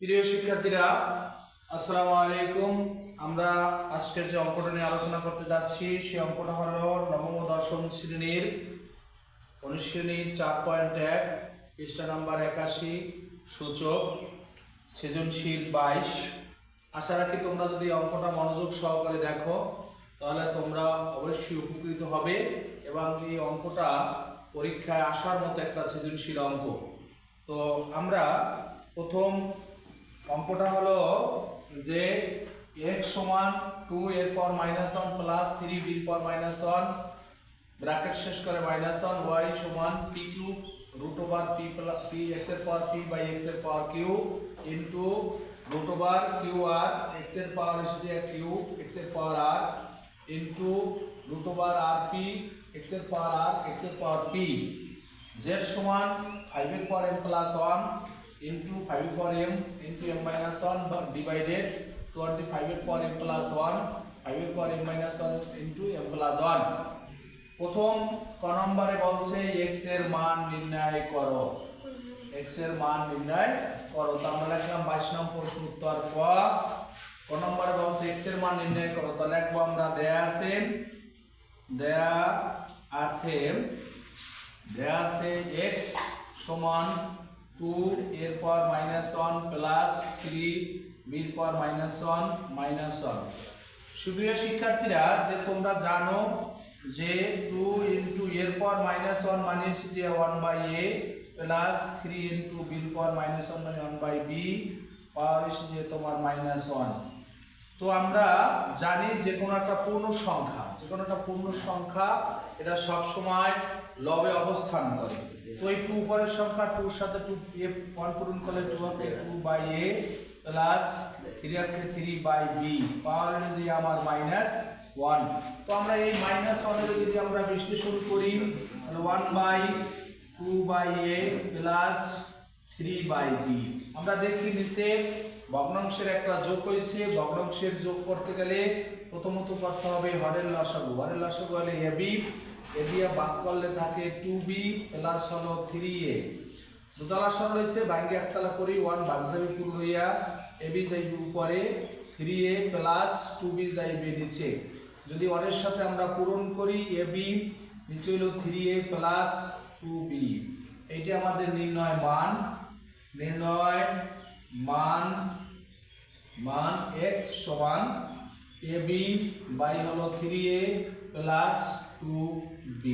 প্রিয় শিক্ষার্থীরা, আসসালামু আলাইকুম। আমরা আজকের যে অঙ্কটা নিয়ে আলোচনা করতে যাচ্ছি সেই অঙ্কটা হলো নবম ও দশম শ্রেণীর অনুশীলনী 4.1 পৃষ্ঠা নাম্বার 81 সূচক সৃজনশীল 22। আশা রাখি তোমরা যদি অঙ্কটা মনোযোগ সহকারে দেখো তাহলে তোমরা অবশ্যই উপকৃত হবে এবং এই অঙ্কটা পরীক্ষায় আসার মতো একটা সৃজনশীল অঙ্ক। তো আমরা প্রথম অঙ্কটা হলো যে x সমান 2 এর পাওয়ার -1 প্লাস 3 b এর পাওয়ার -1 ব্র্যাকেট শেষ করে -1 y সমান p cube root over p x এর পাওয়ার p বাই x এর power q into root over q r x এর পাওয়ার এসেছে q x এর power r into root over rp x এর পাওয়ার r x এর power p z সমান 5 এর পাওয়ার m plus 1 into 5 for m into m minus 1 divided 25 for m plus 1 5 for m minus 1 into m plus 1। প্রথম ক নম্বরে বলছে x এর মান নির্ণয় করো, x এর মান নির্ণয় করো। তো আমরা লিখলাম 22 নং প্রশ্ন উত্তর ক নম্বরে বলছে x এর মান নির্ণয় করো। তো লিখবো আমরা দেয়া আছে x সমান 2 এর পাওয়ার -1 প্লাস 3 b এর পাওয়ার -1 সুপ্রিয় শিক্ষার্থীরা, যে তোমরা জানো যে 2 ইনটু এর পাওয়ার -1 মানে হচ্ছে যে 1/a প্লাস 3 ইনটু b এর পাওয়ার -1 মানে 1/b পাওয়ার হচ্ছে যে তোমার -1। তো আমরা জানি যে কোনো একটা পূর্ণ সংখ্যা এটা সব সময় লবে অবস্থান করে। তো এই 2 পরের সংখ্যা 2 এর সাথে 2 a 1 পূরণ করলে 2 হবে 2/a প্লাস 3 আছে 3/b পাওয়ার হলো যে আমার -1। তো আমরা এই -1 এর যদি আমরা বিশ্লেষণ করি তাহলে 1/2/a প্লাস 3/b। আমরা দেখি নিচে ভগ্নাংশের একটা যোগ হয়েছে। ভগ্নাংশের যোগ করতে গেলে প্রথমত করতে হবে হরের লসাগু। হরের লসাগু হলে ab দিয়ে ভাগ করলে থাকে 2b প্লাস হলো 3a। দুতলা সরল হইছে ভাঙে একতলা করি 1 ভাগ যাবে পুরো হইয়া ab যাইবে উপরে 3a প্লাস 2b যাইবে নিচে। যদি 1 এর সাথে আমরা পূরণ করি ab নিচে হলো 3a প্লাস 2b। এইটা আমাদের নির্ণয় মান x সমান ab বাই হলো 3a প্লাস 2b।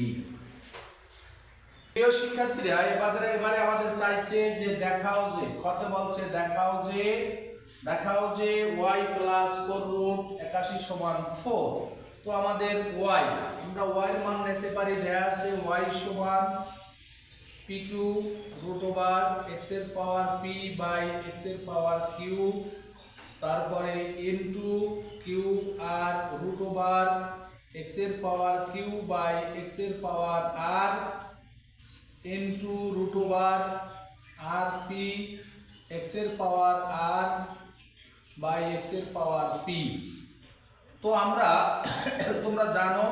প্রিয় শিক্ষার্থীরা, এবারে আমাদের চাইছে যে দেখাও যে কত বলছে দেখাও যে y প্লাস 4 রুট 81 সমান 4। তো আমাদের y আমরা y এর মান নিতে পারি। দেয়া আছে y সমান pq রুট ওভার x এর পাওয়ার p বাই x এর পাওয়ার q তারপরে into Q R root over x এর পাওয়ার q বাই x এর power r into root over rp x এর পাওয়ার r বাই x এর power p। তো আমরা তোমরা জানো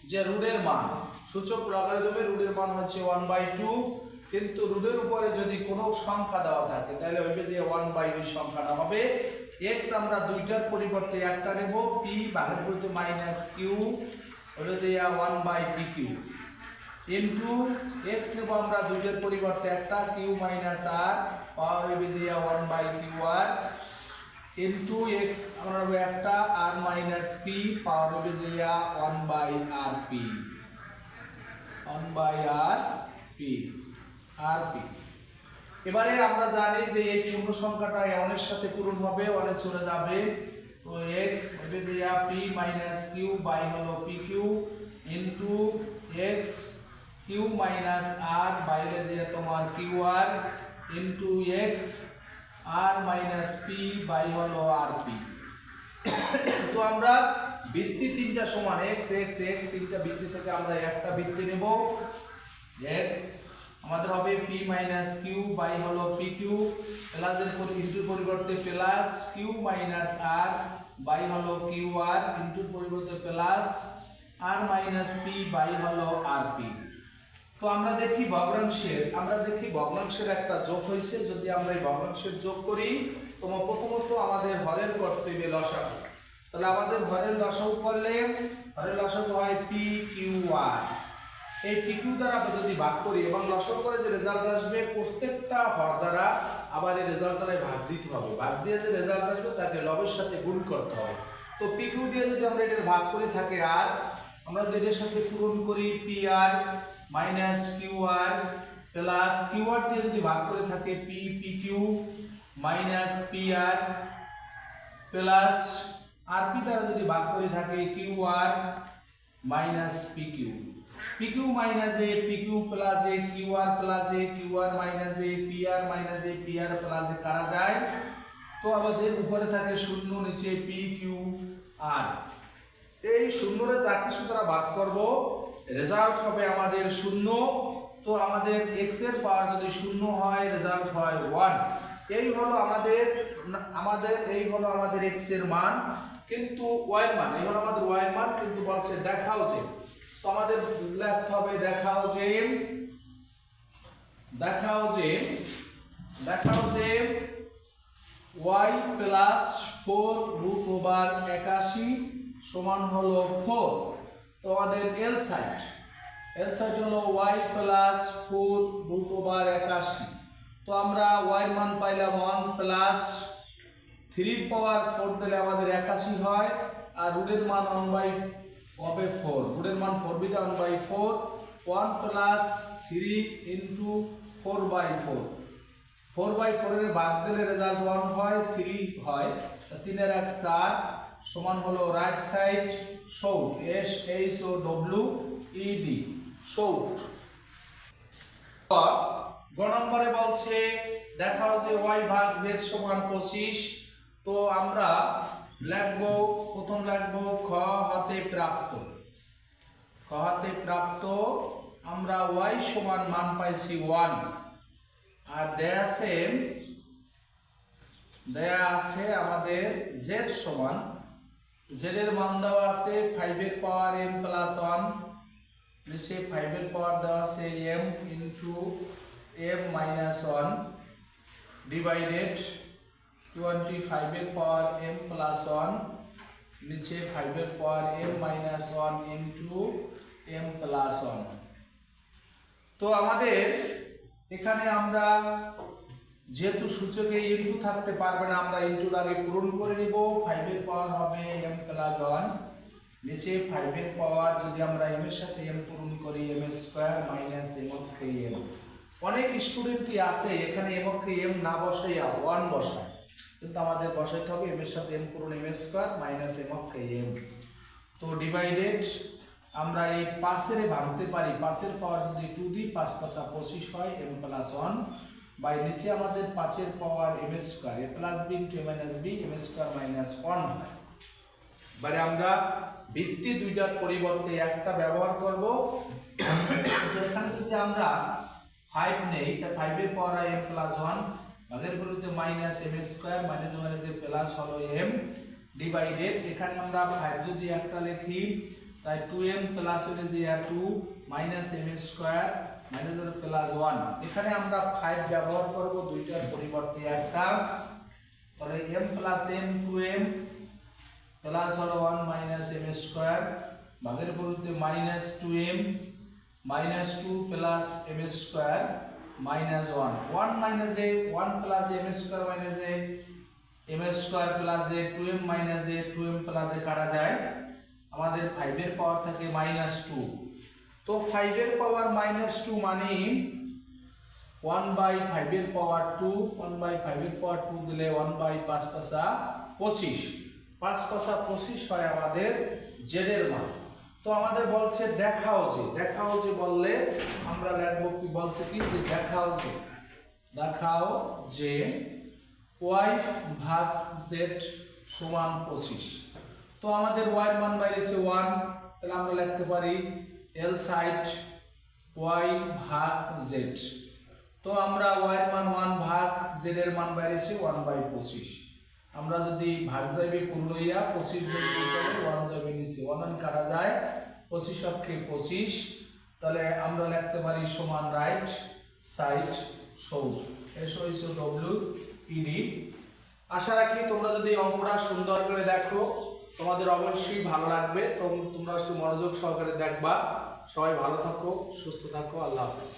যে রুটের মান সূচক লগারিদমের রুটের মান হচ্ছে 1/2, কিন্তু রুটের উপরে যদি কোনো সংখ্যা দেওয়া থাকে তাহলে ওইটা দিয়ে 1/2 সংখ্যাটা হবে। x আমরা দুইটার পরিবর্তে একটা নেব, p ভাগের পরিবর্তে -q হলো যে 1/pq ইনটু x নেব আমরা দুইটার পরিবর্তে একটা q r পাওয়ার হবে যে 1/qr ইনটু x আমরা নেব একটা r - p পাওয়ার হবে যে 1/rp rp। এবারে আমরা জানি যে এই পূর্ণ সংখ্যাটা 1 এর সাথে পূরণ হবে, 1 এ চলে যাবে। তো x হবে দিয়া p - q বাই হলো pq into x q - r বাইরে দিয়ে তোমার qr into x r - p by হলো rp। তো আমরা বৃত্তি তিনটা সমান x x x তিনটা বৃত্তি থেকে আমরা একটা বৃত্তি নেব। x আমাদের হবে p - q বাই হলো pq প্লাস এর ইনটুর পরিবর্তে প্লাস q - r বাই হলো qr ইনটুর পরিবর্তে প্লাস r - p বাই হলো rp। তো আমরা দেখি ভগ্নাংশের একটা যোগ হয়েছে। যদি আমরা এই ভগ্নাংশের যোগ করি, প্রথমত আমাদের হরের করতে হবে লসাগু। তাহলে আমাদের হরের লসাগু করলে হরের লসাগু হয় পি কিউ আর। এই পি কিউ দ্বারা আমরা যদি ভাগ করি এবং লসাগু করে যে রেজাল্ট আসবে প্রত্যেকটা হর দ্বারা আবার এই রেজাল্ট দ্বারা ভাগ দিতে হবে। ভাগ দিয়ে যে রেজাল্ট আসবে তাকে লবের সাথে গুণ করতে হবে। তো পি কিউ দিয়ে যদি আমরা এটার ভাগ করে থাকে আর, আমরা যদি এটার সাথে পূরণ করি P R minus Q R plus Q R দিয়ে যদি ভাগ করে থাকে P P Q minus P R plus R P দ্বারা যদি ভাগ করে থাকে Q R minus P Q. P Q minus এ পি কিউ প্লাস এ কিউ আর প্লাস এ কিউ আর মাইনাস এ পি আর মাইনাস এ পি আর প্লাস এ কাটা যায়। তো আমাদের উপরে থাকে শূন্য, নিচে পি কিউ আর। এই শূন্যরে যা কিছু দ্বারা ভাগ করব রেজাল্ট হবে আমাদের শূন্য। তো আমাদের x এর পাওয়ার যদি শূন্য হয় রেজাল্ট হয় 1। এই হলো আমাদের x এর মান, কিন্তু y এর মান, এই হলো আমাদের y এর মান, কিন্তু বলছে দেখাও যে। তো আমাদের লিখতে হবে দেখাও যে y প্লাস 4 রুট ওভার 81 সমান হলো 4। তো আমাদের এল সাইড হলো y প্লাস 4 রুট ওভার 81। তো আমরা y এর মান পাইলাম 1 প্লাস 3 পাওয়ার 4 দিলে আমাদের 81 হয়, আর রুটের মান 1/4, রুটের মান 4 বিটা 1/4, 1 প্লাস 3 ইনটু 4/4, 4/4 এর ভাগ দিলে রেজাল্ট 1 হয়, 3 হয়। 3 এর 1 4 সমান হলো right side short, S H O W E D short. গ নম্বরে বলছে দেখাও যে y ভাগ z সমান 25। তো আমরা প্রথম লিখবো খ হতে প্রাপ্ত আমরা y সমান মান পাইছি 1, আর দেয়া আছে আমাদের z সমান, z এর মান দেওয়া আছে 5 এর পাওয়ার m প্লাস 1, নিচে 5 এর পাওয়ার দেওয়া আছে m into m minus 1 divided 25 এর পাওয়ার m প্লাস 1, নিচে 5 এর পাওয়ার m minus 1 into m plus 1। তো আমাদের এখানে আমরা যেহেতু সূচকে ইনটু থাকতে পারবে না, আমরা ইনটুর আগে পূরণ করে নিব। 5 এর পাওয়ার হবে m প্লাস 1, নিচে 5 এর পাওয়ার যদি আমরা m এর সাথে m পূরণ করি m square minus m of m। অনেক স্টুডেন্টই আছে এখানে m অফ m না বসাইয়া 1 বসায়, কিন্তু আমাদের বসাইতে হবে m এর সাথে m পূরণ m square minus m of m। তো ডিভাইডেড আমরা এই 5 এর ভাঙতে পারি, 5 এর পাওয়ার যদি 2 দিই 5 5 25 হয় m প্লাস 1 বাই নিচে আমাদের 5 এর পাওয়ার m square a plus b into a minus b m square minus 1 হয়। মানে আমরা ভিত্তি দুইটার পরিবর্তে একটা ব্যবহার করব। এখানে যদি আমরা 5 নেই, তা 5 এর পাওয়ার m প্লাস 1 ভাগের বিরুদ্ধে minus m square minus minus plus হলো m ডিভাইডেড এখানে আমরা 5 যদি একটা লিখি তাই 2m প্লাস হলে যে 2 minus m square minus plus 1। এখানে আমরা 5 ব্যবহার করব দুইটার পরিবর্তে একটা, তাহলে m plus m 2m plus হলো 1 মাইনাস m স্কয়ার ভাগের বিরুদ্ধে minus 2m minus 2 plus m square minus 1, 1 minus a 1 plus m square minus a m square plus a 2m minus a 2m plus a কাটা যায়, আমাদের 5 এর পাওয়ার থাকে minus 2। তো 5 এর পাওয়ার মাইনাস 2 মানে 1/5 এর পাওয়ার 2, 1/5 এর পাওয়ার 2 দিলে 1/5 5 25, 5 5 25 হয় আমাদের z এর মান। তো আমাদের বলছে দেখাও যে বললে আমরা লিখব কি, বলছে কি দেখাও যে y ভাগ z সমান 25। তো আমাদের y এর মান বাইরেছে 1, তাহলে আমরা লিখতে পারি L সাইড y ভাগ z। তো আমরা y এর মান 1 ভাগ z এর মান বাইরেছে 1/25। আমরা যদি ভাগ যাইবে কোন লইয়া 25 যোগ করে 1 যাবে নিচে 1 কাটা যায় 25 অক্ষে 25। তাহলে আমরা লিখতে পারি সমান রাইট সাইড সৌদ, SOUDED। আশা রাখি তোমরা যদি অঙ্কটা সুন্দর করে দেখো তোমাদের অবশ্যই ভালো লাগবে। তোমরা একটু মনোযোগ সহকারে দেখবা। সবাই ভালো থাকো, সুস্থ থাকো, আল্লাহ হাফেজ।